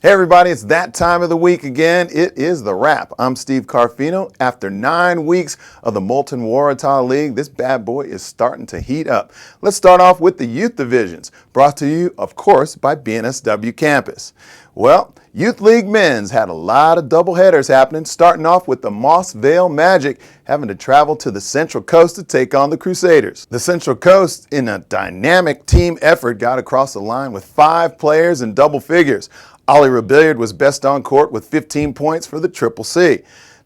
Hey everybody, it's that time of the week again. It is The Wrap. I'm Steve Carfino. After 9 weeks of the Molten Waratah League, this bad boy is starting to heat up. Let's start off with the youth divisions, brought to you, of course, by BNSW Campus. Well, Youth League men's had a lot of doubleheaders happening, starting off with the Moss Vale Magic having to travel to the Central Coast to take on the Crusaders. The Central Coast, in a dynamic team effort, got across the line with 5 players in double figures. Ollie Rebillard was best on court with 15 points for the Triple C.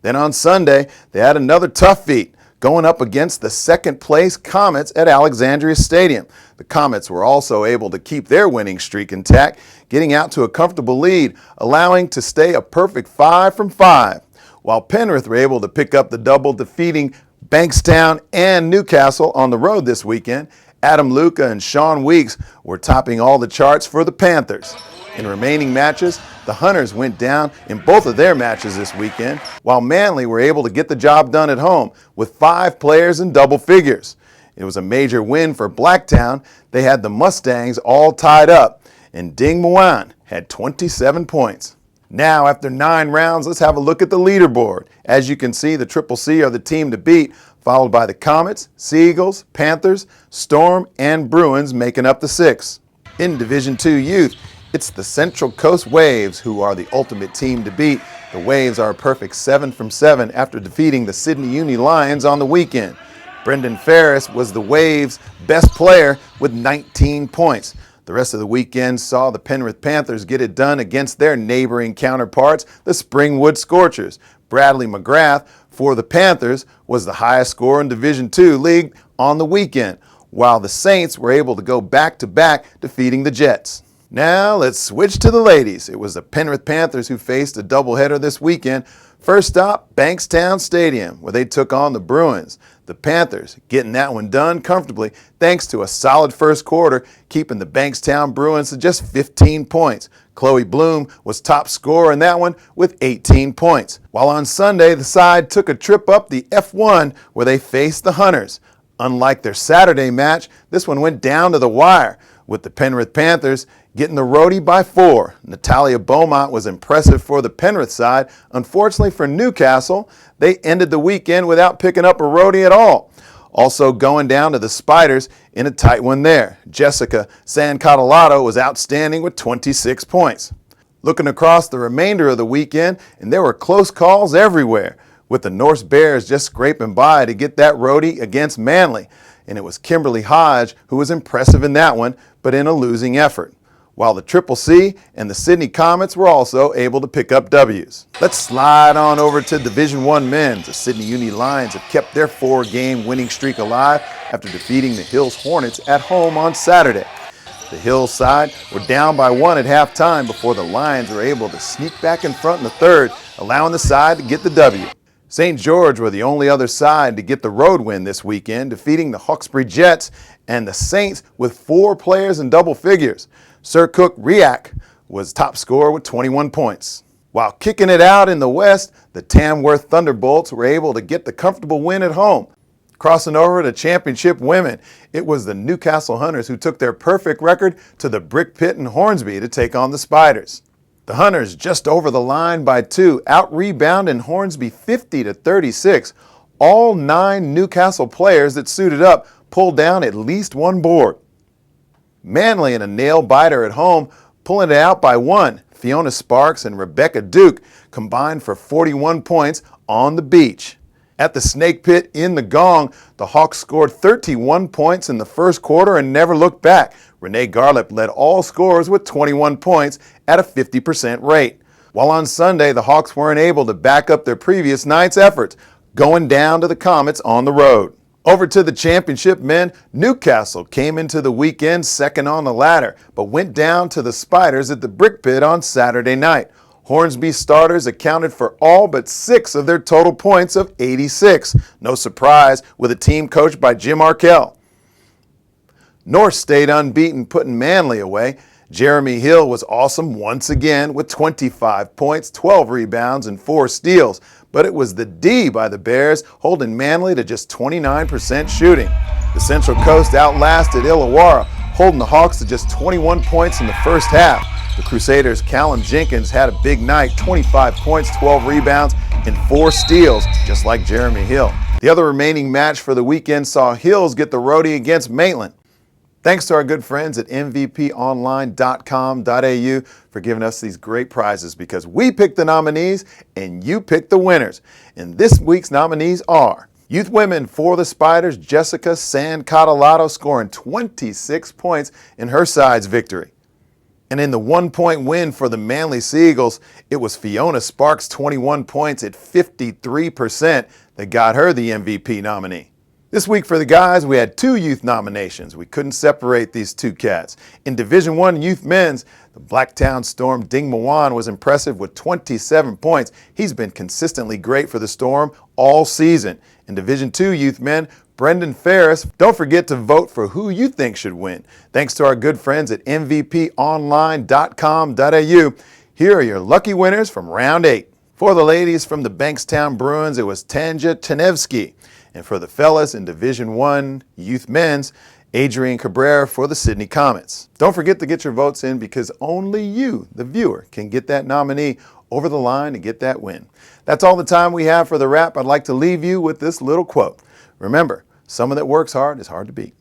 Then on Sunday, they had another tough feat, going up against the second-place Comets at Alexandria Stadium. The Comets were also able to keep their winning streak intact, getting out to a comfortable lead, allowing to stay a perfect 5 from 5. While Penrith were able to pick up the double, defeating Bankstown and Newcastle on the road this weekend, Adam Luca and Sean Weeks were topping all the charts for the Panthers. In remaining matches, the Hunters went down in both of their matches this weekend, while Manly were able to get the job done at home with 5 players in double figures. It was a major win for Blacktown. They had the Mustangs all tied up, and Ding Muan had 27 points. Now, after 9 rounds, let's have a look at the leaderboard. As you can see, the Triple C are the team to beat, followed by the Comets, Seagulls, Panthers, Storm, and Bruins making up the 6. In Division II Youth, it's the Central Coast Waves who are the ultimate team to beat. The Waves are a perfect 7 from 7 after defeating the Sydney Uni Lions on the weekend. Brendan Ferris was the Waves' best player with 19 points. The rest of the weekend saw the Penrith Panthers get it done against their neighboring counterparts, the Springwood Scorchers. Bradley McGrath for the Panthers was the highest scorer in Division II League on the weekend, while the Saints were able to go back-to-back defeating the Jets. Now let's switch to the ladies. It was the Penrith Panthers who faced a doubleheader this weekend. First stop, Bankstown Stadium, where they took on the Bruins. The Panthers getting that one done comfortably thanks to a solid first quarter, keeping the Bankstown Bruins to just 15 points. Chloe Bloom was top scorer in that one with 18 points. While on Sunday, the side took a trip up the F1 where they faced the Hunters. Unlike their Saturday match, this one went down to the wire, with the Penrith Panthers getting the roadie by 4. Natalia Beaumont was impressive for the Penrith side. Unfortunately for Newcastle, they ended the weekend without picking up a roadie at all. Also going down to the Spiders in a tight one there. Jessica Sancottolato was outstanding with 26 points. Looking across the remainder of the weekend, and there were close calls everywhere, with the Norse Bears just scraping by to get that roadie against Manly. And it was Kimberly Hodge who was impressive in that one, but in a losing effort. While the Triple C and the Sydney Comets were also able to pick up W's. Let's slide on over to Division I men's. The Sydney Uni Lions have kept their 4-game winning streak alive after defeating the Hills Hornets at home on Saturday. The Hills side were down by 1 at halftime before the Lions were able to sneak back in front in the third, allowing the side to get the W. St. George were the only other side to get the road win this weekend, defeating the Hawkesbury Jets and the Saints with 4 players in double figures. Sir Cook Riak was top scorer with 21 points. While kicking it out in the West, the Tamworth Thunderbolts were able to get the comfortable win at home. Crossing over to Championship Women, it was the Newcastle Hunters who took their perfect record to the Brick Pit in Hornsby to take on the Spiders. The Hunters just over the line by 2, out-rebounding Hornsby 50-36. All 9 Newcastle players that suited up pulled down at least 1 board. Manly in a nail-biter at home, pulling it out by 1. Fiona Sparks and Rebecca Duke combined for 41 points on the beach. At the Snake Pit in the Gong, the Hawks scored 31 points in the first quarter and never looked back. Renee Garlip led all scorers with 21 points at a 50% rate. While on Sunday, the Hawks weren't able to back up their previous night's efforts, going down to the Comets on the road. Over to the championship men, Newcastle came into the weekend second on the ladder, but went down to the Spiders at the Brick Pit on Saturday night. Hornsby starters accounted for all but 6 of their total points of 86. No surprise with a team coached by Jim Arkell. North stayed unbeaten, putting Manly away. Jeremy Hill was awesome once again with 25 points, 12 rebounds, and 4 steals. But it was the D by the Bears, holding Manly to just 29% shooting. The Central Coast outlasted Illawarra, holding the Hawks to just 21 points in the first half. The Crusaders' Callum Jenkins had a big night, 25 points, 12 rebounds, and 4 steals, just like Jeremy Hill. The other remaining match for the weekend saw Hills get the roadie against Maitland. Thanks to our good friends at mvponline.com.au for giving us these great prizes, because we pick the nominees and you pick the winners. And this week's nominees are Youth Women for the Spiders, Jessica Sandcottalato scoring 26 points in her side's victory. And in the 1-point win for the Manly Seagulls, it was Fiona Sparks' 21 points at 53% that got her the MVP nominee. This week for the guys, we had 2 youth nominations. We couldn't separate these 2 cats. In Division I Youth Men's, the Blacktown Storm Ding Mawan was impressive with 27 points. He's been consistently great for the Storm all season. In Division II Youth Men, Brendan Ferris. Don't forget to vote for who you think should win. Thanks to our good friends at mvponline.com.au. Here are your lucky winners from round 8. For the ladies from the Bankstown Bruins, it was Tanja Tanevsky. And for the fellas in Division I Youth Men's, Adrian Cabrera for the Sydney Comets. Don't forget to get your votes in, because only you, the viewer, can get that nominee over the line to get that win. That's all the time we have for the wrap. I'd like to leave you with this little quote. Remember, someone that works hard is hard to beat.